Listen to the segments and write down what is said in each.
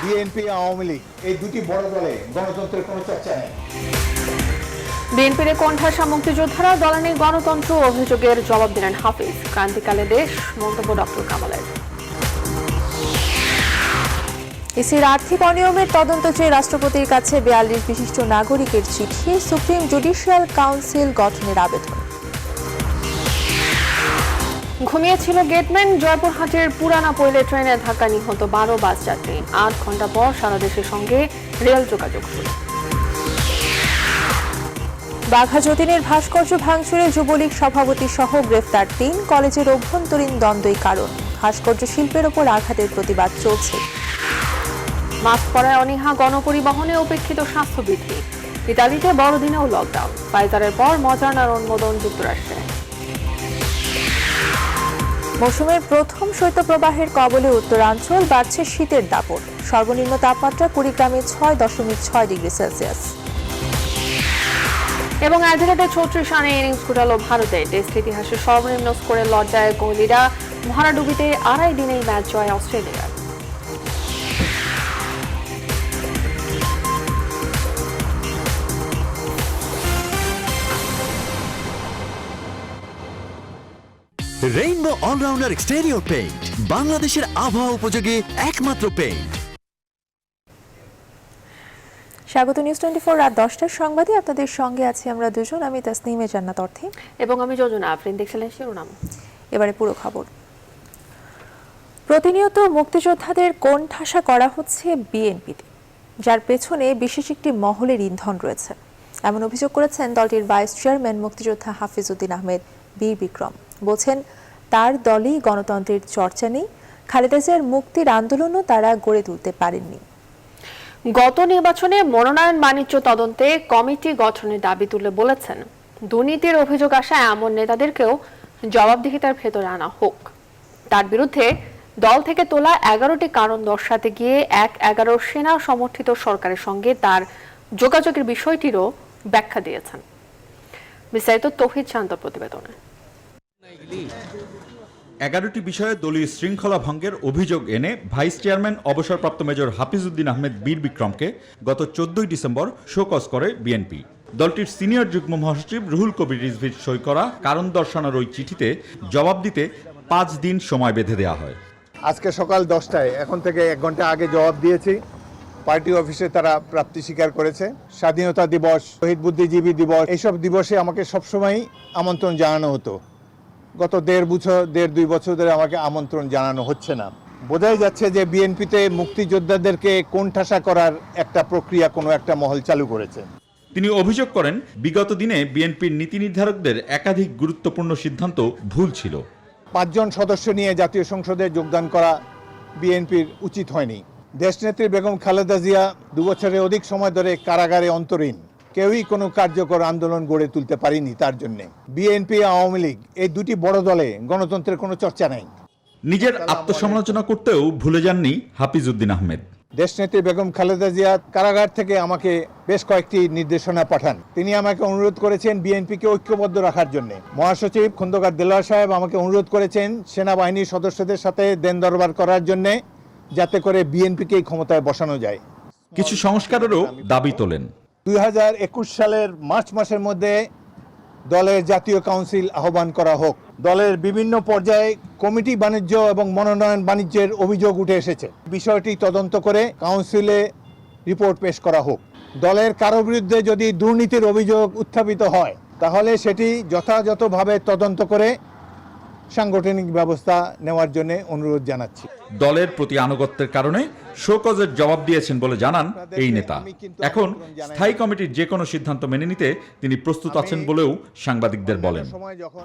BNP Awami League এই দুটি বড় দলে গণতন্ত্রের কোনো চর্চা নেই। বিএনপির কোণঠাসা মুক্তিযোদ্ধারা দলে নিয়ে গণতন্ত্র অভিযোগের জবাব দিলেন হাফিজ। ক্রান্তিকালে দেশ মন্তব্য ডক্টর কামালের। ইসির আর্থিক অনিয়মের তদন্ত চেয়ে রাষ্ট্রপতির কাছে 42 বিশিষ্ট নাগরিকের চিঠি, সুপ্রিম জুডিশিয়াল কাউন্সিল গঠনের আবেদন। ঘুমিয়েছিল গেটম্যান, জয়পুরহাটের পুরানা পৈলে ট্রেনে ধাক্কা নিহত 12 বাস যাত্রী। 8 ঘন্টা পর সারা দেশের সঙ্গে রেল যোগাযোগ শুরু। বাঘা যতীনের ভাস্কর্য ভাঙচুরে যুবলীগ সভাপতি সহ গ্রেফতার 3। কলেজের অভ্যন্তরীণ দ্বন্দ্বই কারণ। ভাস্কর্য শিল্পের ওপর আঘাতের প্রতিবাদ চলছে। মাস্ক পরায় অনীহা, গণপরিবহনে উপেক্ষিত স্বাস্থ্যবিধি। ইতালিতে বড়দিনেও লকডাউন। ফাইজারের পর মডার্নার অনুমোদন যুক্তরাষ্ট্রে। মৌসুমের প্রথম শৈত্যপ্রবাহের কবলে উত্তরাঞ্চল, বাড়ছে শীতের দাপট। সর্বনিম্ন তাপমাত্রা কুড়িগ্রামে 6.6 ডিগ্রি সেলসিয়াস। এবং অ্যাডিলেডে 36 রানে ইনিংস কুড়ালো ভারতে। টেস্ট ইতিহাসের সর্বনিম্ন স্কোরের লজ্জায় কোহলিরা। ভরাডুবিতে 2.5 দিনেই ম্যাচ জয় অস্ট্রেলিয়ার। রেইনবো অলরাউন্ডার এক্সটেরিয়র পেইন্ট, বাংলাদেশের আবহাওয়া উপযোগী একমাত্র পেইন্ট। স্বাগত নিউজ 24 রাত 10টার সংবাদে আপনাদের সঙ্গে আছি আমরা দুজন। আমি তাসনিমে জান্নাত অর্থী এবং আমি যোজনা আফরিন। দেখছিলেন শিরোনাম, এবারে পুরো খবর। প্রতিনিয়ত মুক্তিযোদ্ধাদের কোণঠাসা করা হচ্ছে বিএনপিতে, যার পেছনে বিশেষ একটি মহলের ইন্ধন রয়েছে, এমন অভিযোগ করেছেন দলটির ভাইস চেয়ারম্যান মুক্তিযোদ্ধা হাফিজ উদ্দিন আহমেদ বীর বিক্রম। বলছেন তার দলই গণতন্ত্রের চর্চা নেই, খালেদা জিয়ার মুক্তির আন্দোলনও তারা গড়ে তুলতে পারেননি। গত নির্বাচনে মনোনয়ন বাণিজ্য তদন্তে কমিটি গঠনের দাবি তুলে বলেছেন, দুর্নীতির অভিযোগ আসা এমন নেতাদেরকেও জবাবদিহিতার ভেতরে আনা হোক। তার বিরুদ্ধে দল থেকে তোলা 11টি কারণ দর্শাতে গিয়ে 11 সেনা সমর্থিত সরকারের সঙ্গে তার যোগাযোগের বিষয়টিরও ব্যাখ্যা দিয়েছেন। বিস্তারিত তৌহিদ শান্তর প্রতিবেদনে। 11টি বিষয়ে দলীয় শৃঙ্খলা ভঙ্গের অভিযোগ এনে ভাইস চেয়ারম্যান অবসরপ্রাপ্ত মেজর হাফিজ উদ্দিন আহমেদ বীর বিক্রমকে গত 14 ডিসেম্বর শোকজ করে বিএনপি। দলটির সিনিয়র যুগ্ম মহাসচিব রুহুল কবির রিজভির সই করা কারণ দর্শানোর ওই চিঠিতে জবাব দিতে 5 দিন সময় বেঁধে দেওয়া হয়। আজকে সকাল 10টায়, এখন থেকে 1 ঘন্টা আগে জবাব দিয়েছি। পার্টি অফিসে তারা প্রাপ্তি স্বীকার করেছে। স্বাধীনতা দিবস, শহীদ বুদ্ধিজীবী দিবস, এইসব দিবসে আমাকে সবসময় আমন্ত্রণ জানানো হতো। গত 1.5-2 বছর ধরে আমাকে আমন্ত্রণ জানানো হচ্ছে না। বোঝাই যাচ্ছে যে বিএনপিতে মুক্তিযোদ্ধাদেরকে কোণঠাসা করার একটা প্রক্রিয়া কোনো একটা মহল চালু করেছে। তিনি অভিযোগ করেন, বিগত দিনে বিএনপির নীতি নির্ধারকদের একাধিক গুরুত্বপূর্ণ সিদ্ধান্ত ভুল ছিল। 5 জন সদস্য নিয়ে জাতীয় সংসদে যোগদান করা বিএনপির উচিত হয়নি। দেশনেত্রী বেগম খালেদা জিয়া 2 বছরের অধিক সময় ধরে কারাগারে অন্তরীণ। কেউই কোনো কার্যকর আন্দোলন গড়ে তুলতে পারেনি তার জন্য। বিএনপি আওয়ামী লীগ এই দুটি বড় দলে গণতন্ত্রের কোনো চর্চা নেই। নিজের আত্মসমালোচনা করতেও ভুলে যাননি হাফিজ উদ্দিন আহমেদ। দেশনেত্রী বেগম খালেদা জিয়া কারাগার থেকে আমাকে বেশ কয়েকটি নির্দেশনা পাঠান। তিনি আমাকে অনুরোধ করেছেন বিএনপিকে ঐক্যবদ্ধ রাখার জন্য। মহাসচিব খন্দকার দেলোয়ার সাহেব আমাকে অনুরোধ করেছেন সেনাবাহিনীর সদস্যদের সাথে দেন দরবার করার জন্য, যাতে করে বিএনপিকে ক্ষমতায় বসানো যায়। কিছু সংস্কারেরও দাবি তোলেন। 2021 সালের মার্চ মাসের মধ্যে দলের জাতীয় কাউন্সিল আহ্বান করা হোক। দলের বিভিন্ন পর্যায়ে কমিটি বাণিজ্য এবং মনোনয়ন বাণিজ্যের অভিযোগ উঠে এসেছে। বিষয়টি তদন্ত করে কাউন্সিলে রিপোর্ট পেশ করা হোক। দলের কারো বিরুদ্ধে যদি দুর্নীতির অভিযোগ উত্থাপিত হয়, তাহলে সেটি যথাযথভাবে তদন্ত করে সাংগঠনিক ব্যবস্থা নেওয়ার জন্য অনুরোধ জানাচ্ছি। দলের প্রতি আনুগত্যের কারণে শোকজের জবাব দিয়েছেন বলে জানান এই নেতা। এখন স্থায়ী কমিটির যে কোনো সিদ্ধান্ত মেনে নিতে তিনি প্রস্তুত আছেন বলেও সাংবাদিকদের বলেন।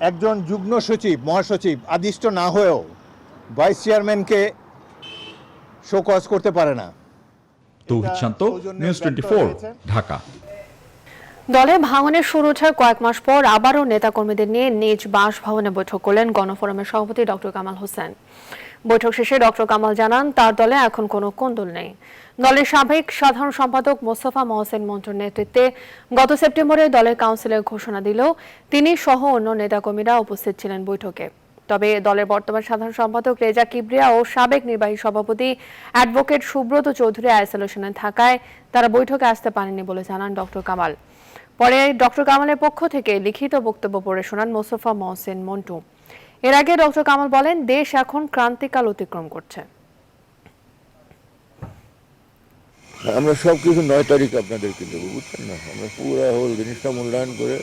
একজন যুগ্ম সচিব, মহাসচিব আদিষ্ট না হয়েও ভাইস চেয়ারম্যানকে শোকজ করতে পারে না। তৌহিদ শান্ত, নিউজ 24, ঢাকা। দলে ভাঙনের শুরু ওঠার কয়েক মাস পর আবারও নেতাকর্মীদের নিয়ে নিজ বাসভবনে বৈঠক করলেন গণফোরামের সভাপতি ডক্টর কামাল হোসেন। বৈঠক শেষে ডক্টর কামাল জানান, তার দলে এখন কোনো কোন্দল নেই। দলের সাবেক সাধারণ সম্পাদক মোস্তফা মহসেন মন্টুর নেতৃত্বে গত সেপ্টেম্বরে দলের কাউন্সিলের ঘোষণা দিলেও তিনি সহ অন্য নেতাকর্মীরা উপস্থিত ছিলেন বৈঠকে। তবে দলের বর্তমান সাধারণ সম্পাদক রেজা কিবরিয়া ও সাবেক নির্বাহী সভাপতি অ্যাডভোকেট সুব্রত চৌধুরী আইসোলেশনে থাকায় তারা বৈঠকে আসতে পারেননি বলে জানান ডক্টর কামাল। পরে ডক্টর কামালের পক্ষ থেকে লিখিত বক্তব্য পড়ে শোনান মোস্তফা মহসিন মন্টু। এর আগে ডক্টর কামাল বলেন, দেশ এখন ক্রান্তিকাল অতিক্রম করছে। আমরা সবকিছু 9 তারিখ আপনাদেরকে দেবো, বুঝছেন না? আমরা পুরো হোল জিনিসটা মূল্যায়ন করে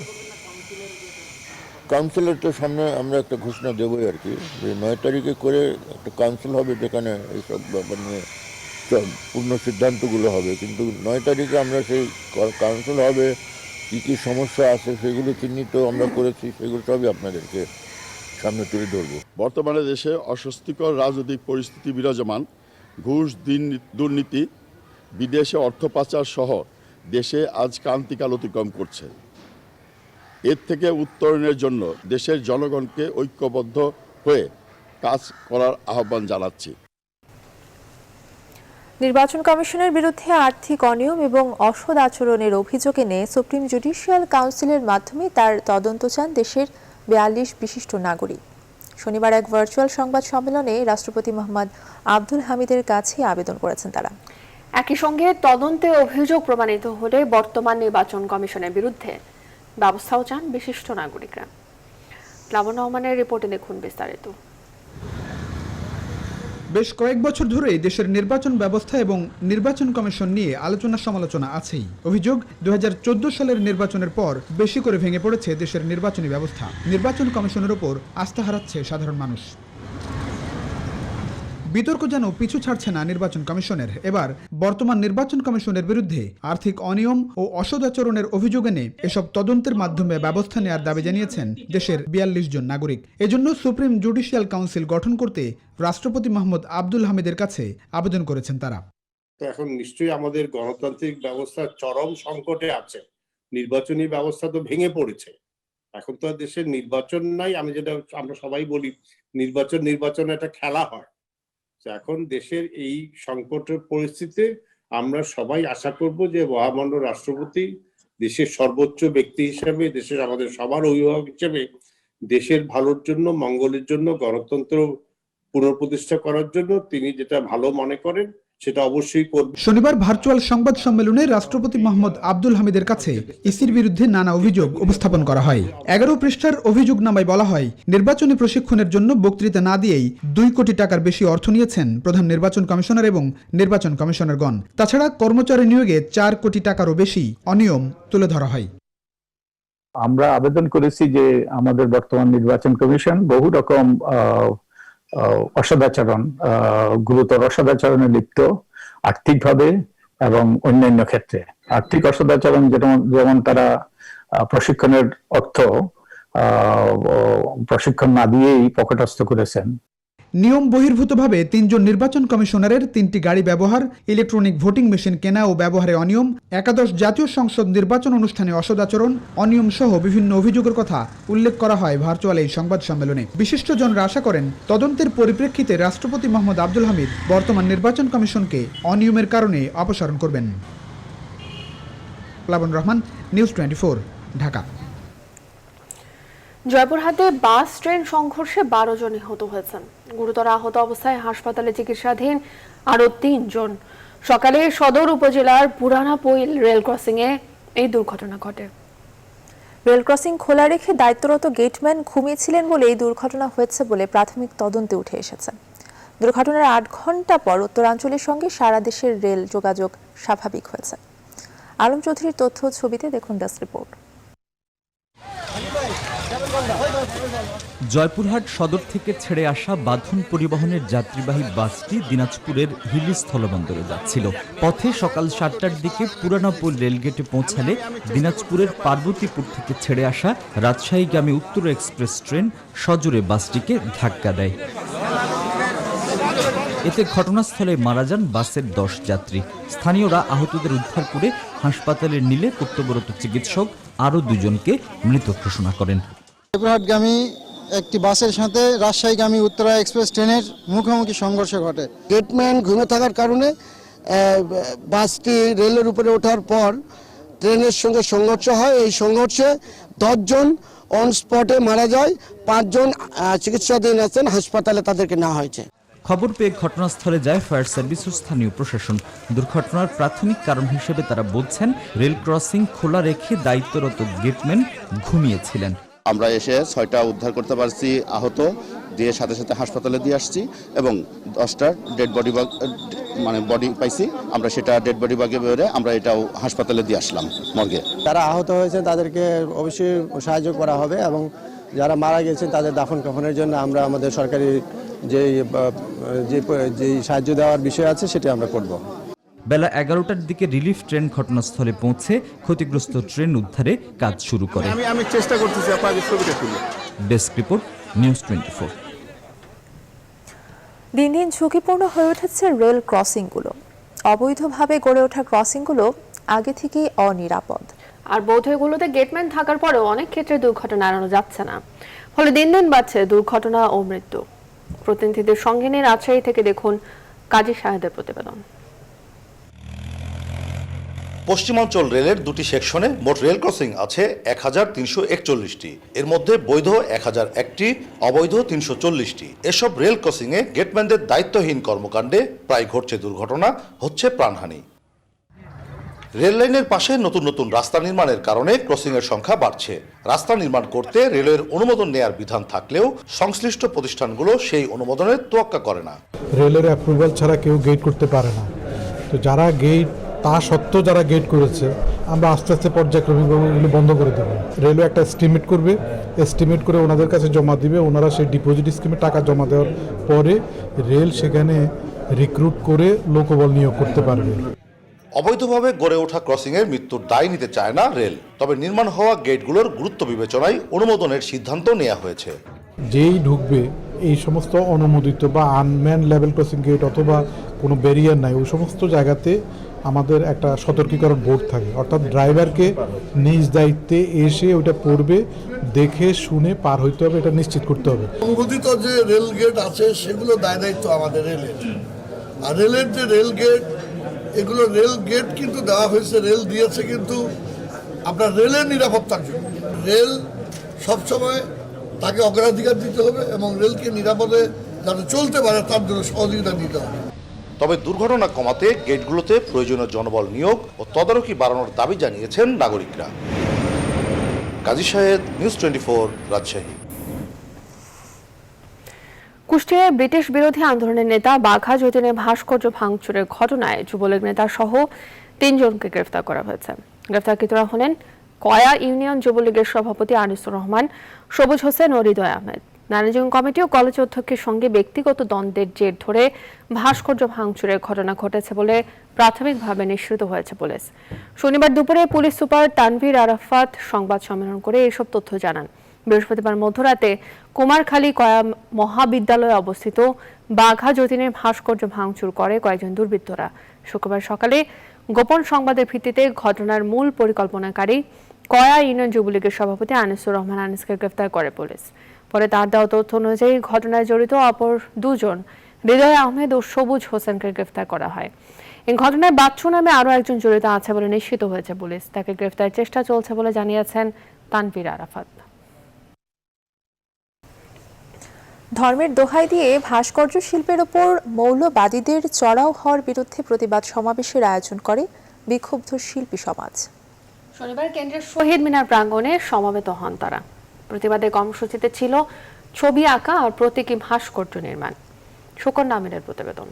কাউন্সিলের তো সামনে আমরা একটা ঘোষণা দেবোই আর কি, যে 9 তারিখে করে একটা কাউন্সিল হবে যেখানে এইসব ব্যাপার নিয়ে সব পূর্ণ সিদ্ধান্তগুলো হবে। কিন্তু 9 তারিখে আমরা সেই কাউন্সিল হবে, কী কী সমস্যা আছে সেগুলো চিহ্নিত আমরা করেছি, সেগুলো সবই আপনাদেরকে সামনে তুলে ধরবো। বর্তমানে দেশে অস্বস্তিকর রাজনৈতিক পরিস্থিতি বিরাজমান। ঘুষ, দুর্নীতি, বিদেশে অর্থ পাচার সহ দেশে আজ ক্রান্তিকাল অতিক্রম করছে। এর থেকে উত্তরণের জন্য দেশের জনগণকে ঐক্যবদ্ধ হয়ে কাজ করার আহ্বান জানাচ্ছি। নির্বাচন কমিশনের বিরুদ্ধে আর্থিক অনিয়ম এবং অসৎ আচরণের অভিযোগ এনে সুপ্রিম জুডিশিয়াল কাউন্সিলের মাধ্যমে তার তদন্ত চান দেশের 42 বিশিষ্ট নাগরিক। শনিবার এক ভার্চুয়াল সংবাদ সম্মেলনে রাষ্ট্রপতি মোহাম্মদ আব্দুল হামিদের কাছে আবেদন করেছেন তারা। একই সঙ্গে তদন্তে অভিযোগ প্রমাণিত হলে বর্তমান নির্বাচন কমিশনের বিরুদ্ধে ব্যবস্থাও চান বিশিষ্ট নাগরিকরা। প্লাবন রহমানের রিপোর্টে দেখুন বিস্তারিত। বেশ কয়েক বছর ধরেই দেশের নির্বাচন ব্যবস্থা এবং নির্বাচন কমিশন নিয়ে আলোচনা সমালোচনা আছেই। অভিযোগ, 2014 সালের নির্বাচনের পর বেশি করে ভেঙে পড়েছে দেশের নির্বাচনী ব্যবস্থা। নির্বাচন কমিশনের উপর আস্থা হারাচ্ছে সাধারণ মানুষ। বিতর্ক যেন পিছু ছাড়ছে না নির্বাচন কমিশনের। এবার বর্তমান নির্বাচন কমিশনের বিরুদ্ধে আর্থিক অনিয়ম ও অসদাচরণের অভিযোগ এনে এসব তদন্তের মাধ্যমে ব্যবস্থা নেওয়ার দাবি জানিয়েছেন দেশের 42 জন নাগরিক। এজন্য সুপ্রিম জুডিশিয়াল কাউন্সিল গঠন করতে রাষ্ট্রপতি মোহাম্মদ আব্দুল হামিদের কাছে আবেদন করেছেন তারা। এখন নিশ্চয়ই আমাদের গণতান্ত্রিক ব্যবস্থা চরম সংকটে আছে। নির্বাচনী ব্যবস্থা তো ভেঙে পড়েছে। এখন তো দেশের নির্বাচন নাই। আমি যেটা আমরা সবাই বলি, নির্বাচন একটা খেলা হয়। এখন দেশের এই সংকটের পরিস্থিতিতে আমরা সবাই আশা করব যে মহামান্য রাষ্ট্রপতি দেশের সর্বোচ্চ ব্যক্তি হিসেবে, দেশের আমাদের সবার অভিভাবক হিসেবে দেশের ভালোর জন্য, মঙ্গলের জন্য, গণতন্ত্র পুনঃপ্রতিষ্ঠা করার জন্য তিনি যেটা ভালো মনে করেন সেটা অবশ্যই করবে। শনিবার ভার্চুয়াল সংবাদ সম্মেলনে রাষ্ট্রপতি মোহাম্মদ আব্দুল হামিদের কাছে ইসির বিরুদ্ধে নানা অভিযোগ উপস্থাপন করা হয়। 11 পৃষ্ঠার অভিযোগনামায় বলা হয়, নির্বাচনী প্রশিক্ষণের জন্য বক্তৃতা না দিয়েই 2 কোটি টাকার বেশি অর্থ নিয়েছেন প্রধান নির্বাচন কমিশনার এবং নির্বাচন কমিশনারগণ। তাছাড়া কর্মচারী নিয়োগে 4 কোটি টাকারও বেশি অনিয়ম তুলে ধরা হয়। আমরা আবেদন করেছি যে আমাদের বর্তমান নির্বাচন কমিশন বহু রকম অসদাচরণ, গুরুতর অসদাচরণে লিপ্ত, আর্থিকভাবে এবং অন্যান্য ক্ষেত্রে। আর্থিক অসদাচরণ যেমন তারা প্রশিক্ষণের অর্থ প্রশিক্ষণ না দিয়েই পকেটস্থ করেছেন। নিয়ম বহির্ভূতভাবে 3 জন নির্বাচন কমিশনারের 3টি গাড়ি ব্যবহার, ইলেকট্রনিক ভোটিং মেশিন কেনা ও ব্যবহারে অনিয়ম, একাদশ জাতীয় সংসদ নির্বাচন অনুষ্ঠানে অসদাচরণ, অনিয়ম সহ বিভিন্ন অভিযোগের কথা উল্লেখ করা হয় ভার্চুয়াল এই সংবাদ সম্মেলনে। বিশিষ্টজনরা আশা করেন, তদন্তের পরিপ্রেক্ষিতে রাষ্ট্রপতি মোহাম্মদ আব্দুল হামিদ বর্তমান নির্বাচন কমিশনকে অনিয়মের কারণে অপসারণ করবেন। প্লাবন রহমান, নিউজ 24, ঢাকা। জয়পুরহাটে বাস ট্রেন সংঘর্ষে 12 জন নিহত হয়েছেন। গুরুতর আহত অবস্থায় হাসপাতালে চিকিৎসাধীন আরো 3 জন। সকালে সদর উপজেলার পুরানা পইল রেল ক্রসিং এ এই দুর্ঘটনা ঘটে। রেল ক্রসিং খোলা রেখে দায়িত্বরত গেটম্যান ঘুমিয়েছিলেন বলে এই দুর্ঘটনা হয়েছে বলে প্রাথমিক তদন্তে উঠে এসেছে। দুর্ঘটনার 8 ঘন্টা পর উত্তরাঞ্চলের সঙ্গে সারা দেশের রেল যোগাযোগ স্বাভাবিক হয়েছে। আলম চৌধুরীর তথ্য ছবিতে দেখুন ডেস্ক রিপোর্ট। জয়পুরহাট সদর থেকে ছেড়ে আসা বাঁধন পরিবহনের যাত্রীবাহী বাসটি দিনাজপুরের হিলি স্থলবন্দরে যাচ্ছিল। পথে সকাল 7টার দিকে পুরানাপোল রেলগেটে পৌঁছালে দিনাজপুরের পার্বতীপুর থেকে ছেড়ে আসা রাজশাহীগামী উত্তর এক্সপ্রেস ট্রেন সজোরে বাসটিকে ধাক্কা দেয়। এতে ঘটনাস্থলে মারা যান বাসের 10 যাত্রী। স্থানীয়রা আহতদের উদ্ধার করে হাসপাতালে নিলে কর্তব্যরত চিকিৎসক আরও 2 জনকে মৃত ঘোষণা করেন। জয়পুরহাটগামী একটি বাসের সাথে রাজশাহীগামী উত্তরা এক্সপ্রেস ট্রেনের মুখোমুখি সংঘর্ষ ঘটে। গেটম্যান ঘুমে থাকার কারণে বাসটি রেলের উপরে ওঠার পর ট্রেনের সঙ্গে সংঘর্ষ হয়। এই সংঘর্ষে 10 জন অন স্পটে মারা যায়, 5 জন চিকিৎসাধীন আছেন, হাসপাতালে তাদেরকে নেওয়া হয়েছে। খবর পেয়ে ঘটনাস্থলে যায় ফায়ার সার্ভিস ও স্থানীয় প্রশাসন। দুর্ঘটনার প্রাথমিক কারণ হিসেবে তারা বলছেন রেল ক্রসিং খোলা রেখে দায়িত্বরত গেটম্যান ঘুমিয়েছিলেন। আমরা এসে 6টা উদ্ধার করতে পারছি আহত, দিয়ে সাথে সাথে হাসপাতালে দিয়ে আসছি এবং 10টা ডেড বডি বডি পাইছি। আমরা সেটা ডেড বডি বাগে বেরে আমরা এটাও হাসপাতালে দিয়ে আসলাম মর্গে। যারা আহত হয়েছে তাদেরকে অবশ্যই সাহায্য করা হবে এবং যারা মারা গেছেন তাদের দাফন কাফনের জন্য আমরা আমাদের সরকারি যে সাহায্য দেওয়ার বিষয় আছে সেটা আমরা করব। বেলা 11টার দিকে রিলিফ ট্রেন ঘটনাস্থলে পৌঁছে ক্ষতিগ্রস্ত ট্রেন উদ্ধারে কাজ শুরু করে। আমি চেষ্টা করতেছি আপনাদের ছবিটা তুলে। Desk report, news 24। দিন দিন ঝুঁকিপূর্ণ হয়ে উঠেছে রেল ক্রসিংগুলো। অবৈধভাবে গড়ে ওঠা ক্রসিংগুলো আগে থেকেই অনিরাপদ। আর বোধহয়গুলোতে গেটম্যান থাকার পরেও অনেক ক্ষেত্রে দুর্ঘটনা এড়ানো যাচ্ছে না, ফলে দিন দিন বাড়ছে দুর্ঘটনা ও মৃত্যু। প্রতিনিধিদের সঙ্গে নিয়ে রাজশাহী থেকে দেখুন কাজী সাহেদের প্রতিবেদন। পশ্চিমাঞ্চল রেলের 2টি সেকশনে মোট রেল ক্রসিং আছে 1341টি। এর মধ্যে বৈধ 1001টি, অবৈধ 340টি। এসব রেল ক্রসিংয়ে গেটম্যানদের দায়িত্বহীন কর্মকাণ্ডে প্রায় ঘটছে দুর্ঘটনা, হচ্ছে প্রাণহানি। রেল লাইনের পাশে নতুন নতুন রাস্তা নির্মাণের কারণে ক্রসিংয়ের সংখ্যা বাড়ছে। রাস্তা নির্মাণ করতে রেলের অনুমোদন নেয়ার বিধান থাকলেও সংশ্লিষ্ট প্রতিষ্ঠানগুলো সেই অনুমোদনের তোয়াক্কা করে না। রেলের অ্যাপ্রুভাল ছাড়া কেউ গেট করতে পারে না। তো যারা গেট তা সত্ত্বেও যারা গেট করেছে আমরা আস্তে আস্তে পর্যায়ক্রমিকভাবে এগুলো বন্ধ করে দেবো। রেলওয়ে একটা এস্টিমেট করবে, এস্টিমেট করে ওনাদের কাছে জমা দিবে, ওনারা সেই ডিপোজিট স্কিমে টাকা জমা দেওয়ার পরে রেল সেখানে রিক্রুট করে লোকবল নিয়োগ করতে পারবে। অবৈধভাবে গড়ে ওঠা ক্রসিংয়ের মৃত্যুর দায় নিতে চায় না রেল, তবে নির্মাণ হওয়া গেটগুলোর গুরুত্ব বিবেচনায় অনুমোদনের সিদ্ধান্ত নেওয়া হয়েছে। যেই ঢুকবে এই সমস্ত অনুমোদিত বা আনম্যান লেভেল ক্রসিং গেট অথবা কোনো ব্যারিয়ার নাই, ওই সমস্ত জায়গাতে আমাদের একটা সতর্কীকরণ বোর্ড থাকে, অর্থাৎ ড্রাইভারকে নিজ দায়িত্বে এসে ওইটা পড়বে, দেখে শুনে পার হইতে হবে, এটা নিশ্চিত করতে হবে। অনুমোদিত যে রেল গেট আছে সেগুলো দায় দায়িত্ব আমাদের রেলের। আর রেলের যে রেল গেট, এগুলো রেল গেট কিন্তু দেওয়া হয়েছে, রেল দিয়েছে কিন্তু আপনার রেলের নিরাপত্তার জন্য। রেল সবসময় তাকে অগ্রাধিকার দিতে হবে এবং রেলকে নিরাপদে যাতে চলতে পারে তার জন্য সহযোগিতা দিতে হবে। তবে দুর্ঘটনা কমাতে গেটগুলোতে প্রয়োজনীয় জনবল নিয়োগ ও তদারকি বাড়ানোর দাবি জানিয়েছেন নাগরিকরা। কাজী সাহেদ, নিউজ 24, রাজশাহী। কুষ্টিয়ায় ব্রিটিশ বিরোধী আন্দোলনের নেতা বাঘা যতীনের ভাস্কর্য ভাঙচুরের ঘটনায় যুবলীগ নেতা সহ 3 জনকে গ্রেফতার করা হয়েছে। গ্রেফতারকৃতরা হলেন কয়া ইউনিয়ন যুবলীগের সভাপতি আনিসুর রহমান, সবুজ হোসেন ও হৃদয় আহমেদ। নারীজন কমিটি ও কলেজ অধ্যক্ষের সঙ্গে ব্যক্তিগত দ্বন্দ্বের জের ধরে ভাস্কর্য ভাঙচুরের ঘটনা ঘটেছে বলে প্রাথমিকভাবে নিশ্চিত হয়েছে পুলিশ। শনিবার দুপুরে পুলিশ সুপার তানভীর আরাফাত সংবাদ সম্মেলন করে এসব তথ্য জানান। বৃহস্পতিবার মধ্যরাতে কুমারখালী কয়া মহাবিদ্যালয়ে অবস্থিত বাঘা যতীনের ভাস্কর্য ভাঙচুর করে কয়েকজন দুর্বৃত্তরা। শুক্রবার সকালে গোপন সংবাদের ভিত্তিতে ঘটনার মূল পরিকল্পনাকারী কয়া ইউনিয়ন যুবলীগের সভাপতি আনিসুর রহমান আনিসকে গ্রেফতার করে পুলিশ। পরে তার দেওয়া তথ্য অনুযায়ী ঘটনায় জড়িত অপর 2 জন হৃদয় আহমেদ ও সবুজ হোসেনকে গ্রেফতার করা হয়। এই ঘটনায় বাচ্চু নামে আরও একজন জড়িত আছে বলে নিশ্চিত হয়েছে পুলিশ। তাকে গ্রেফতারের চেষ্টা চলছে বলে জানিয়েছেন তানভীর আরাফাত। ধর্মের দোহাই দিয়ে ভাস্কর্য শিল্পের ওপর মৌলবাদীদের চড়াও হওয়ার বিরুদ্ধে প্রতিবাদ সমাবেশের আয়োজন করে বিক্ষুব্ধ শিল্পী সমাজ। শনিবার কেন্দ্রের শহীদ মিনার প্রাঙ্গণে সমবেত হন তারা। প্রতিবাদের কর্মসূচিতে ছিল ছবি আঁকা আর প্রতীকী ভাস্কর্য নির্মাণ। সুকন্যা আমিরের প্রতিবেদন।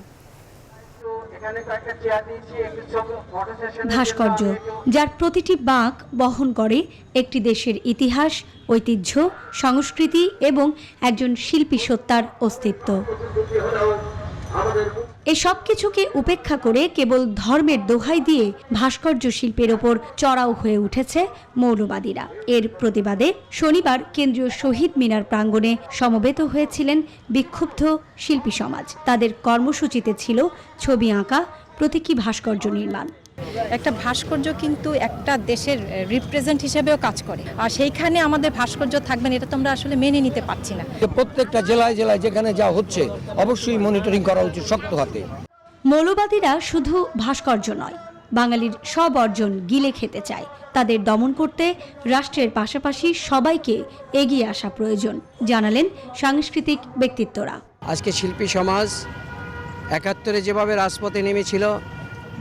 ভাস্কর্য, যার প্রতিটি বাঁক বহন করে একটি দেশের ইতিহাস, ঐতিহ্য, সংস্কৃতি এবং একজন শিল্পী সত্তার অস্তিত্ব। এই সব কিছুকে উপেক্ষা করে কেবল ধর্মের দোহাই দিয়ে ভাস্কর্য শিল্পের ওপর চড়াও হয়ে উঠেছে মৌলবাদীরা। এর প্রতিবাদে শনিবার কেন্দ্রীয় শহীদ মিনার প্রাঙ্গণে সমবেত হয়েছিলেন বিক্ষুব্ধ শিল্পী সমাজ। তাদের কর্মসূচিতে ছিল ছবি আঁকা, প্রতীকী ভাস্কর্য নির্মাণ। একটা ভাস্কর্য কিন্তু একটা দেশের রিপ্রেজেন্ট হিসেবেও কাজ করে, আর সেইখানে আমাদের ভাস্কর্য থাকবেন এটা তো আমরা আসলে মেনে নিতে পারছি না। প্রত্যেকটা জেলায় জেলায় যেখানে যা হচ্ছে অবশ্যই মনিটরিং করা উচিত শক্ত হাতে। মৌলবাদীরা শুধু ভাস্কর্য নয়, বাঙালির সব অর্জন গিলে খেতে চায়। তাদের দমন করতে রাষ্ট্রের পাশাপাশি সবাইকে এগিয়ে আসা প্রয়োজন, জানালেন সাংস্কৃতিক ব্যক্তিত্বরা। আজকে শিল্পী সমাজ ৭১ যেভাবে রাজপথে নেমেছিল,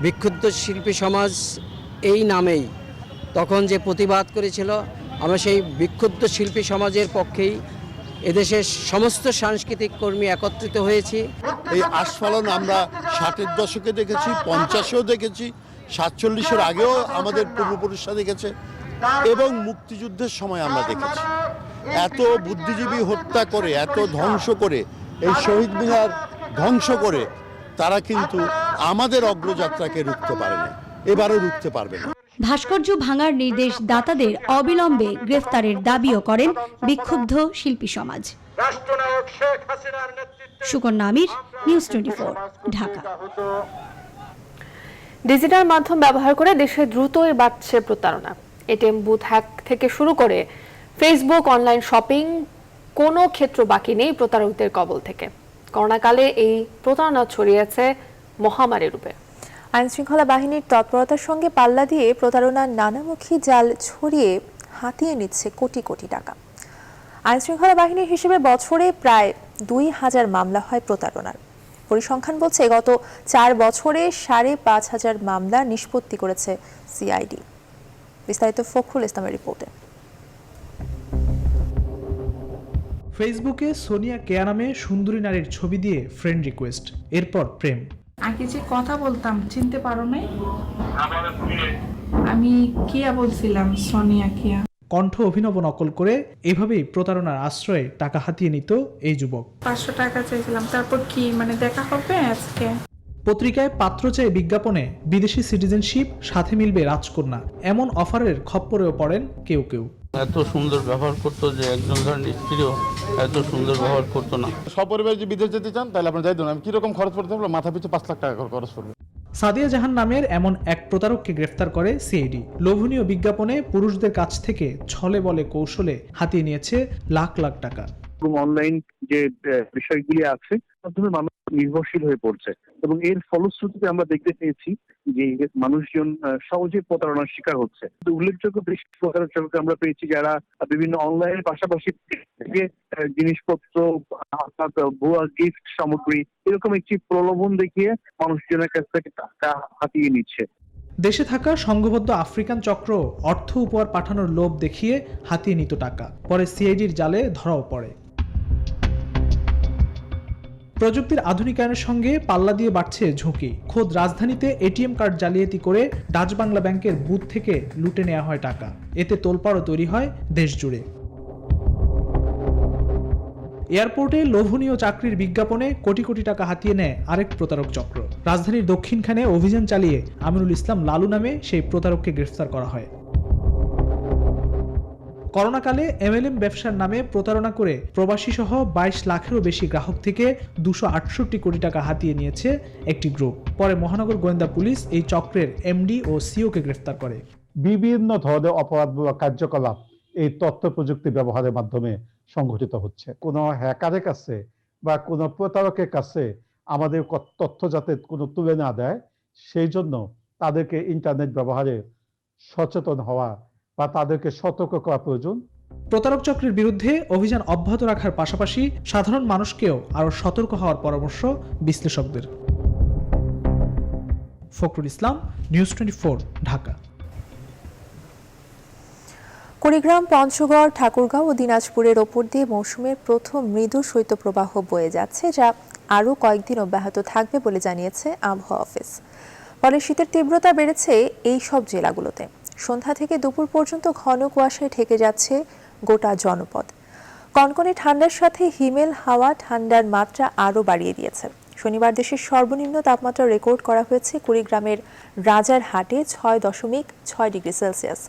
বিক্ষুব্ধ শিল্পী সমাজ এই নামেই তখন যে প্রতিবাদ করেছিল, আমরা সেই বিক্ষুব্ধ শিল্পী সমাজের পক্ষেই এদেশের সমস্ত সাংস্কৃতিক কর্মী একত্রিত হয়েছি। এই আস্ফালন আমরা ৬০-এর দশকে দেখেছি, ৫০-এও দেখেছি, ৪৭-এর আগেও আমাদের পূর্বপুরুষরা দেখেছে এবং মুক্তিযুদ্ধের সময় আমরা দেখেছি। এত বুদ্ধিজীবী হত্যা করে, এত ধ্বংস করে, এই শহীদ মিনার ধ্বংস করে তারা কিন্তু আমাদের অগ্রযাত্রাকে রুখতে পারে না, এবারও রুখতে পারবে না। ভাস্কর্য ভাঙার নির্দেশ দাতাদের অবিলম্বে গ্রেফতারের দাবিও করেন বিক্ষুব্ধ শিল্পী সমাজ। সুকন্যা আমির, নিউজ 24, ঢাকা। ডিজিটাল মাধ্যম ব্যবহার করে দেশে দ্রুতই বাড়ছে প্রতারণা। এটিএম বুথ হ্যাক থেকে শুরু করে ফেসবুক, অনলাইন শপিং, কোনো ক্ষেত্র বাকি নেই প্রতারকদের কবল থেকে। করোনাকালে এই প্রতারণা ছড়িয়েছে মহামারী রূপে। আইনশৃঙ্খলা বাহিনীর তৎপরতার সঙ্গে পাল্লা দিয়ে প্রতারণার নানামুখী জাল ছড়িয়ে হাতিয়ে নিচ্ছে কোটি কোটি টাকা। আইনশৃঙ্খলা বাহিনীর হিসেবে বছরে প্রায় ২,০০০ মামলা হয় প্রতারণার। পরিসংখ্যান বলছে গত ৪ বছরে ৫,৫০০ মামলা নিষ্পত্তি করেছে সিআইডি। বিস্তারিত ফখরুল ইসলামের রিপোর্টে। ফেসবুকে সোনিয়া কেয়া নামে সুন্দরী নারীর ছবি দিয়ে ফ্রেন্ড রিকোয়েস্ট, এরপর প্রেম। আগে যে কথা বলতাম চিনতে পারো নাই? আমি কিয়া বলছিলাম, সোনিয়া কিয়া। কণ্ঠ অভিনব নকল করে এভাবেই প্রতারণার আশ্রয়ে টাকা হাতিয়ে নিত এই যুবক। ৫০০ টাকা চাইছিলাম, তারপর কি দেখা হবে আজকে? পত্রিকায় পাত্র চাই বিজ্ঞাপনে বিদেশি সিটিজেনশিপ, সাথে মিলবে রাজকন্যা, এমন অফারের খপ্পরেও পড়েন কেউ কেউ। এত সুন্দর ব্যবহার করতো যে একজন ধরেন স্ত্রীও এত সুন্দর ব্যবহার করতো না। সপরিবারে যদি বিদেশ যেতে চান তাহলে আপনার যাইতে না, কিরকম খরচ পড়তে হবে? মাথা পিছু ৫ লাখ টাকা খরচ পড়বে। সাদিয়া জাহান নামের এমন এক প্রতারককে গ্রেফতার করে সিআইডি। লোভনীয় বিজ্ঞাপনে পুরুষদের কাছ থেকে ছলে বলে কৌশলে হাতিয়ে নিয়েছে লাখ লাখ টাকা। অনলাইন যে বিষয়গুলি আছে মাধ্যমে মানুষ নির্ভরশীল হয়ে পড়ছে এবং এর ফলশ্রুতিতে আমরা দেখতে পেয়েছি যে মানুষজন সহজে প্রতারণার শিকার হচ্ছে। উল্লেখযোগ্য বেশ প্রতারককে আমরা পেয়েছি যারা বিভিন্ন অনলাইনের পাশাপাশি জিনিসপত্র, ভুয়া গিফট সামগ্রী, এরকম একটি প্রলোভন দেখিয়ে মানুষজনের কাছ থেকে টাকা হাতিয়ে নিচ্ছে। দেশে থাকা সংঘবদ্ধ আফ্রিকান চক্র অর্থ উপহার পাঠানোর লোভ দেখিয়ে হাতিয়ে নিত টাকা, পরে সিআইডির জালে ধরাও পড়ে। প্রযুক্তির আধুনিকায়নের সঙ্গে পাল্লা দিয়ে বাড়ছে ঝুঁকি। খোদ রাজধানীতে এটিএম কার্ড জালিয়াতি করে ডাচ বাংলা ব্যাংকের বুথ থেকে লুটে নেওয়া হয় টাকা। এতে তোলপাড়ও তৈরি হয় দেশ জুড়ে। এয়ারপোর্টে লোভনীয় চাকরির বিজ্ঞাপনে কোটি কোটি টাকা হাতিয়ে নেয় আরেক প্রতারক চক্র। রাজধানীর দক্ষিণখানে অভিযান চালিয়ে আমিনুল ইসলাম লালু নামে সেই প্রতারককে গ্রেফতার করা হয়। করোনাকালে এমএলএম ব্যবসার নামে প্রতারণা করে প্রবাসী সহ ২২ লাখেরও বেশি গ্রাহক থেকে ২৬৮ কোটি টাকা হাতিয়ে নিয়েছে একটি গ্রুপ। পরে মহানগর গোয়েন্দা পুলিশ এই চক্রের এমডি ও সিওকে গ্রেফতার করে। বিভিন্ন ধরনের অপরাধমূলক কার্যকলাপ এই তথ্য প্রযুক্তি ব্যবহারের মাধ্যমে সংঘটিত হচ্ছে। কোনো হ্যাকারের কাছে বা কোনো প্রতারকের কাছে আমাদের তথ্য যাতে কোনো তুলে না দেয়, সেই জন্য তাদেরকে ইন্টারনেট ব্যবহারে সচেতন হওয়া বা তাদেরকে সতর্ক করা প্রয়োজন। প্রতারক চক্রের বিরুদ্ধে অভিযান অব্যাহত রাখার পাশাপাশি সাধারণ মানুষকেও আরও সতর্ক হওয়ার পরামর্শ বিশ্লেষকদের। ফখরুল ইসলাম, নিউজ 24, ঢাকা। কুড়িগ্রাম, পঞ্চগড়, ঠাকুরগাঁও ও দিনাজপুরের ওপর দিয়ে মৌসুমের প্রথম মৃদু শৈত্যপ্রবাহ বয়ে যাচ্ছে, যা আরও কয়েকদিন অব্যাহত থাকবে বলে জানিয়েছে আবহাওয়া অফিস। ফলে শীতের তীব্রতা বেড়েছে এই সব জেলাগুলোতে। সন্ধ্যা থেকে দুপুর পর্যন্ত ঘন কুয়াশায় ঢেকে যাচ্ছে গোটা জনপদ। কনকনে ঠান্ডার সাথে হিমেল হাওয়া ঠান্ডার মাত্রা আরও বাড়িয়ে দিয়েছে। শনিবার দেশের সর্বনিম্ন তাপমাত্রা রেকর্ড করা হয়েছে কুড়িগ্রামের রাজারহাটে ৬.৬ ডিগ্রি সেলসিয়াস।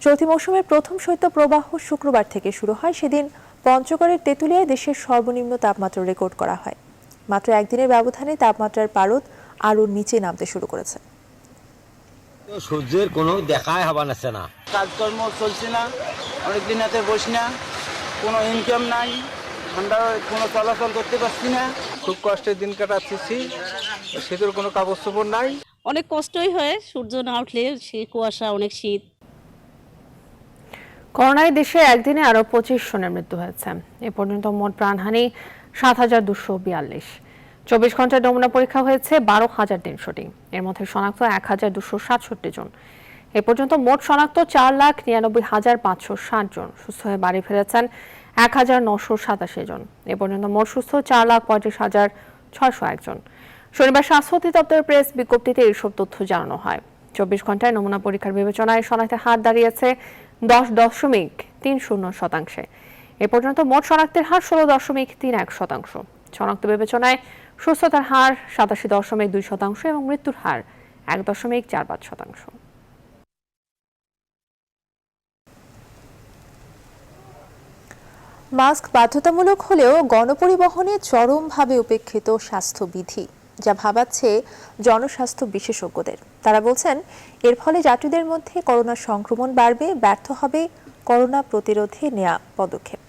চলতি মৌসুমের প্রথম শৈত্যপ্রবাহ শুক্রবার থেকে শুরু হয়। সেদিন পঞ্চগড়ের তেঁতুলিয়ায় দেশের সর্বনিম্ন তাপমাত্রা রেকর্ড করা হয়। মাত্র একদিনের ব্যবধানে তাপমাত্রার পারদ আরও নিচে নামতে শুরু করেছে। সূর্যের কোনো দেখাই হবার আছে না, কাজকর্ম চলছে না, অনেকদিন হাতে বসি না, কোনো ইনকাম নাই, ঠান্ডা কোনো চলাচল করতে পারছি না, খুব কষ্টের দিন কাটাচ্ছি। শীতের কোনো কাগজ চোপড় নাই। অনেক কষ্টই হয়, সূর্য না উঠলে কুয়াশা, অনেক শীত। করোনায় দেশে একদিনে আরো 25 জনের মৃত্যু হয়েছে। এ পর্যন্ত মোট প্রাণহানি 7,242। 24 ঘন্টায় নমুনা পরীক্ষা হয়েছে 12,300টি। এর মধ্যে শনাক্ত 1,267 জন। এ পর্যন্ত মোট শনাক্ত 4,99,560 জন। সুস্থ হয়ে বাড়ি ফিরেছেন 1,987 জন। এ পর্যন্ত মোট সুস্থ 4,35,601 জন। শনিবার স্বাস্থ্য অধিদপ্তরের প্রেস বিজ্ঞপ্তিতে এইসব তথ্য জানানো হয়। 24 ঘন্টায় নমুনা পরীক্ষার বিবেচনায় শনাক্তের হার দাঁড়িয়েছে 10.30%। এ পর্যন্ত মোট শনাক্তের হার 16.31%। শনাক্ত বিবেচনায় সুস্থতার হার 87.2% এবং মৃত্যুর হার 1.45%। মাস্ক বাধ্যতামূলক হলেও গণপরিবহনে চরমভাবে উপেক্ষিত স্বাস্থ্যবিধি, যা ভাবাচ্ছে জনস্বাস্থ্য বিশেষজ্ঞদের। তারা বলছেন, এর ফলে যাত্রীদের মধ্যে করোনা সংক্রমণ বাড়বে, ব্যর্থ হবে করোনা প্রতিরোধে নেওয়া পদক্ষেপ।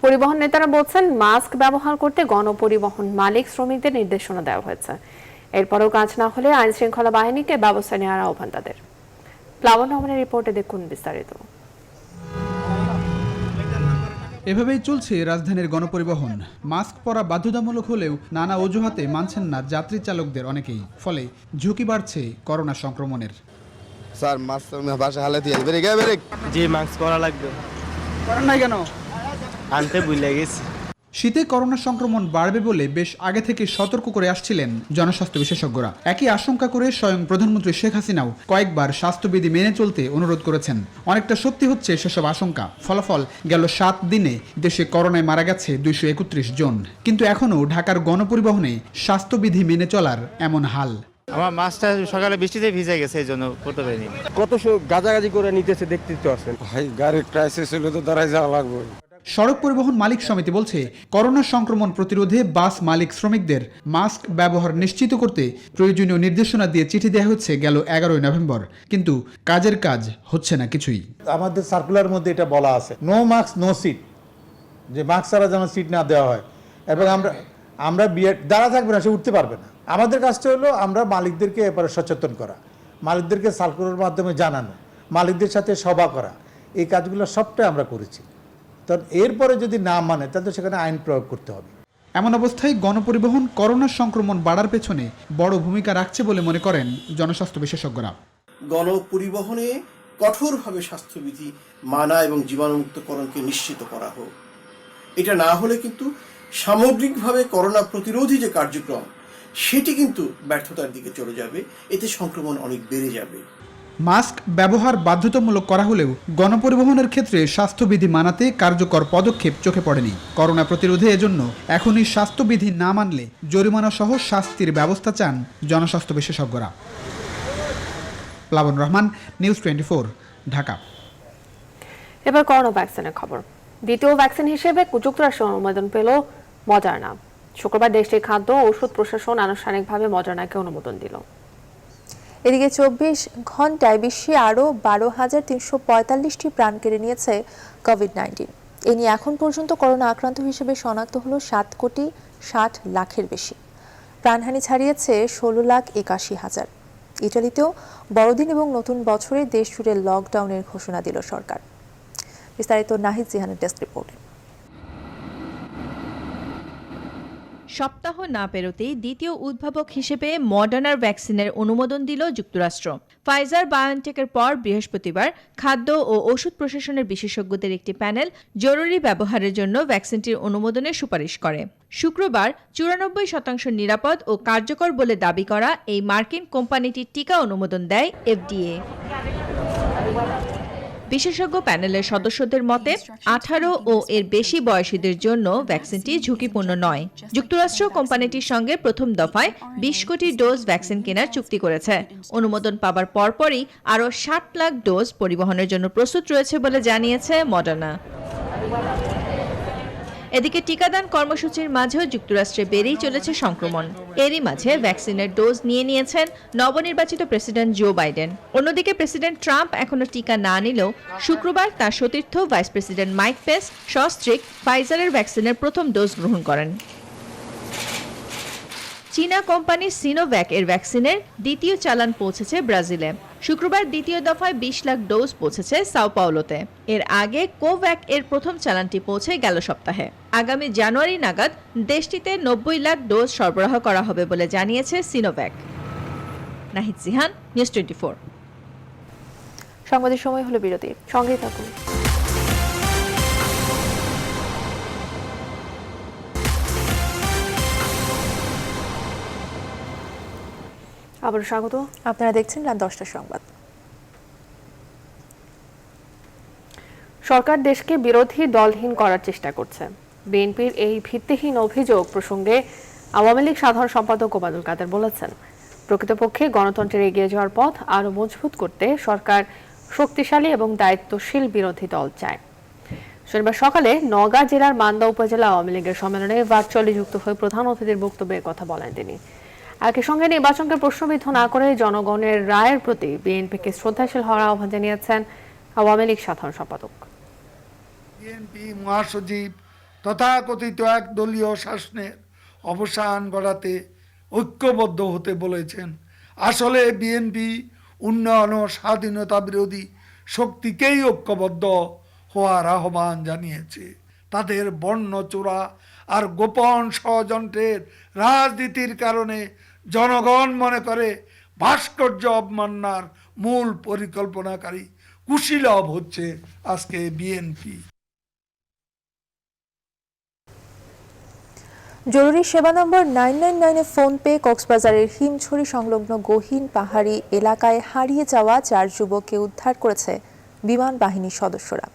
পরিবহন নেতারা বলছেন, মাস্ক ব্যবহার করতে গণপরিবহন মালিক শ্রমিকদের নির্দেশনা দেওয়া হয়েছে। এরপরও কাজ না হলে আইন শৃঙ্খলা বাহিনীকে ব্যবস্থা নেওয়ার আহ্বান তাদের। প্লাবন রহমানের রিপোর্টে দেখুন বিস্তারিত। এভাবেই চলছে রাজধানীর গণপরিবহন। মাস্ক পরা বাধ্যতামূলক হলেও নানা অজুহাতে মানছেন না যাত্রী চালকদের অনেকেই। ফলে ঝুঁকি বাড়ছে করোনা সংক্রমণের। স্যার মাস্ক ভাষা হালাতি জি মাস্ক পরা লাগবে। করেন নাই কেন? আনতে ভুলে গেছি। শীতে করোনা সংক্রমণ বাড়বে বলে বেশ আগে থেকে সতর্ক করে আসছিলেন জনস্বাস্থ্য বিশেষজ্ঞরা। একই আশঙ্কা করে স্বয়ং প্রধানমন্ত্রী শেখ হাসিনাও কয়েকবার স্বাস্থ্যবিধি মেনে চলতে অনুরোধ করেছেন। অনেকটা সত্যি হচ্ছে সেসব আশঙ্কা। ফলাফল, গেল 7 দিনে দেশে করোনায় মারা গেছে 231 জন। কিন্তু এখনও ঢাকার গণপরিবহনে স্বাস্থ্যবিধি মেনে চলার এমন হাল। আমার মাছটা সকালে বৃষ্টিতে ভিজে গেছে, এই জন্য করতে পারিনি। কত গাজাগাজি করে নিতেছে দেখতে তো আছেন ভাই, গাড়ির ক্রাইসিস হলে তো দাঁড়ায় যাওয়া লাগবে। সড়ক পরিবহন মালিক সমিতি বলছে, করোনা সংক্রমণ প্রতিরোধে বাস মালিক শ্রমিকদের মাস্ক ব্যবহার নিশ্চিত করতে প্রয়োজনীয় নির্দেশনা দিয়ে চিঠি দেওয়া হচ্ছে গেল 11 নভেম্বর, কিন্তু কাজের কাজ হচ্ছে না কিছুই। আমাদের সার্কুলার মধ্যে এটা বলা আছে, নো মাস্ক নো সিট, যে মাস্ক ছাড়া যেন সিট না দেওয়া হয়। এবং আমরা দাঁড়া থাকবে না, সে উঠতে পারবে না। আমাদের কাজটা হলো আমরা মালিকদেরকে এবারে সচেতন করা, মালিকদেরকে সার্কুলার মাধ্যমে জানানো, মালিকদের সাথে সভা করা। এই কাজগুলো সবটাই আমরা করেছি। তখন এরপরে যদি না মানে তাহলে সেখানে আইন প্রয়োগ করতে হবে। এমন অবস্থায় গণপরিবহন করোনা সংক্রমণ বাড়ার পেছনে বড় ভূমিকা রাখছে বলে মনে করেন জনস্বাস্থ্য বিশেষজ্ঞরা। গণপরিবহনে কঠোরভাবে স্বাস্থ্যবিধি মানা এবং জীবাণুমুক্তকরণকে নিশ্চিত করা হোক। এটা না হলে কিন্তু সামগ্রিকভাবে করোনা প্রতিরোধী যে কার্যক্রম সেটি কিন্তু ব্যর্থতার দিকে চলে যাবে, এতে সংক্রমণ অনেক বেড়ে যাবে। মাস্ক ব্যবহার বাধ্যতামূলক করা হলেও গণপরিবহনের ক্ষেত্রে স্বাস্থ্যবিধি মানাতে কার্যকর পদক্ষেপ চোখে পড়েনি। করোনা প্রতিরোধে এজন্য এখনই স্বাস্থ্যবিধি না মানলে জরিমানা সহ শাস্তির ব্যবস্থা চান জনস্বাস্থ্য বিশেষজ্ঞরা। প্লাবন রহমান, নিউজ 24, ঢাকা। এবার করোনা ভ্যাকসিনের খবর। দ্বিতীয় ভ্যাকসিন হিসেবে যুক্তরাষ্ট্র অনুমোদন পেল মডার্না। শুক্রবার দেশটির খাদ্য ও ওষুধ প্রশাসন আনুষ্ঠানিকভাবে মডার্নাকে অনুমোদন দিল। এদিকে 24 ঘন্টায় বিশ্বে আরও 12,345টি প্রাণ কেড়ে নিয়েছে কোভিড-19। এ নিয়ে এখন পর্যন্ত করোনা আক্রান্ত হিসেবে শনাক্ত হলো 7,60,00,000-এর বেশি। প্রাণহানি ছাড়িয়েছে 16,81,000। ইটালিতেও বড়দিন এবং নতুন বছরে দেশ জুড়ে লকডাউনের ঘোষণা দিল সরকার। বিস্তারিত নাহিদ জিহানের ডেস্ক রিপোর্ট। সপ্তাহ না পেরোতেই দ্বিতীয় উদ্ভাবক হিসেবে মডার্নার ভ্যাকসিনের অনুমোদন দিল যুক্তরাষ্ট্র। ফাইজার বায়োনটেকের পর বৃহস্পতিবার খাদ্য ও ওষুধ প্রশাসনের বিশেষজ্ঞদের একটি প্যানেল জরুরি ব্যবহারের জন্য ভ্যাকসিনটির অনুমোদনের সুপারিশ করে। শুক্রবার 94% নিরাপদ ও কার্যকর বলে দাবি করা এই মার্কিন কোম্পানিটির টিকা অনুমোদন দেয় FDA। বিশেষজ্ঞ প্যানেলের সদস্যদের মতে 18 ও এর বেশি বয়সীদের জন্য ভ্যাকসিনটি ঝুঁকিপূর্ণ নয়। যুক্তরাষ্ট্র কোম্পানিটির সঙ্গে প্রথম দফায় 20 কোটি ডোজ ভ্যাকসিন কেনার চুক্তি করেছে। অনুমোদন পাবার পরপরই আরও 60 লাখ ডোজ পরিবহনের জন্য প্রস্তুত রয়েছে বলে জানিয়েছে মডার্না। এদিকে টিকাদান কর্মসূচির মাঝেও যুক্তরাষ্ট্রে বেড়েই চলেছে সংক্রমণ। এরই মাঝে ভ্যাকসিনের ডোজ নিয়ে নিয়েছেন নবনির্বাচিত প্রেসিডেন্ট জো বাইডেন। অন্যদিকে প্রেসিডেন্ট ট্রাম্প এখনো টিকা না নিলেও শুক্রবার তার সতীর্থ ভাইস প্রেসিডেন্ট মাইক পেস সস্ত্রীক ফাইজারের ভ্যাকসিনের প্রথম ডোজ গ্রহণ করেন। চীনা কোম্পানি সিনোভ্যাক এর ভ্যাকসিনের দ্বিতীয় চালান পৌঁছেছে ব্রাজিলে। শুক্রবার দ্বিতীয় দফায় 20 লাখ ডোজ পৌঁছেছে সাও পাওলোতে। এর আগে কোভ্যাক এর প্রথম চালানটি পৌঁছে গেল সপ্তাহে। আগামী জানুয়ারি নাগাদ দেশটিতে 90 লাখ ডোজ সরবরাহ করা হবে বলে জানিয়েছে সিনোভ্যাক। নাহিদ জিহান, নিউজ 24। সংবাদের সময় হলো বিরতি, সঙ্গেই থাকুন। আবার স্বাগত। আপনারা দেখছেন রাত 10টার সংবাদ। সরকার দেশকে বিরোধী দলহীন করার চেষ্টা করছে। বিএনপির এই ভিত্তিহীন অভিযোগ প্রসঙ্গে আওয়ামী লীগ সাধারণ সম্পাদক ওবায়দুল কাদের বলেছেন, প্রকৃতপক্ষে গণতন্ত্রের এগিয়ে যাওয়ার পথ আরও মজবুত করতে সরকার শক্তিশালী এবং দায়িত্বশীল বিরোধী দল চায়। শনিবার সকালে নওগাঁ জেলার মান্দা উপজেলা আওয়ামী লীগের সম্মেলনে ভার্চুয়ালি যুক্ত হয়ে প্রধান অতিথির বক্তব্যে কথা বলেন তিনি। একই সঙ্গে নির্বাচনকে প্রশ্নবিদ্ধ না করে জনগণের রায়ের প্রতি বিএনপিকে শ্রদ্ধাশীল হওয়ার আহ্বান জানিয়েছেন আওয়ামী লীগ সাধারণ সম্পাদক। বিএনপি মহাসচিব তথাকথিত একদলীয় শাসনের অবসান ঘটাতে ঐক্যবদ্ধ হতে বলেছেন। আসলে বিএনপি উন্নয়ন ও স্বাধীনতা বিরোধী শক্তিকেই ঐক্যবদ্ধ হওয়ার আহ্বান জানিয়েছে। তাদের বর্ণচোরা আর গোপন ষড়যন্ত্রের রাজনীতির কারণে জনগণ মনে করে ভাস্কর্য অবমাননার মূল পরিকল্পনাকারী কুশীলব হচ্ছে আজকে বিএনপি। জরুরি সেবা নম্বর 999-এ ফোন পেয়ে কক্সবাজারের হিমছড়ি সংলগ্ন গহীন পাহাড়ি এলাকায় হারিয়ে যাওয়া 4 যুবককে উদ্ধার করেছে বিমান বাহিনীর সদস্যরা।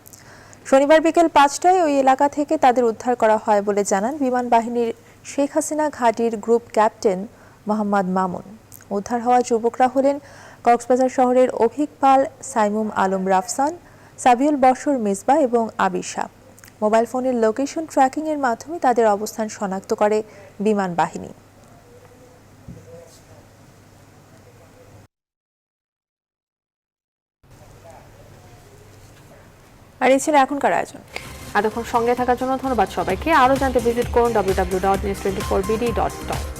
শনিবার বিকেল 5টায় ওই এলাকা থেকে তাদের উদ্ধার করা হয় বলে জানান বিমান বাহিনীর শেখ হাসিনা ঘাঁটির গ্রুপ ক্যাপ্টেন মোহাম্মদ মামুন। উদ্ধার হওয়া যুবকরা হলেন কক্সবাজার শহরের অভিক পাল, সাইমুম আলম রাফসান, সাবিউল বশর মিসবা এবং আবির শাহ। মোবাইল ফোনের লোকেশন ট্র্যাকিং এর মাধ্যমে তাদের অবস্থান শনাক্ত করে বিমান বাহিনী। আর এই ছিল এখনকার আয়োজন। এতক্ষণ সঙ্গে থাকার জন্য ধন্যবাদ সবাইকে। আরও জানতে ভিজিট করুন www.news24bd.com।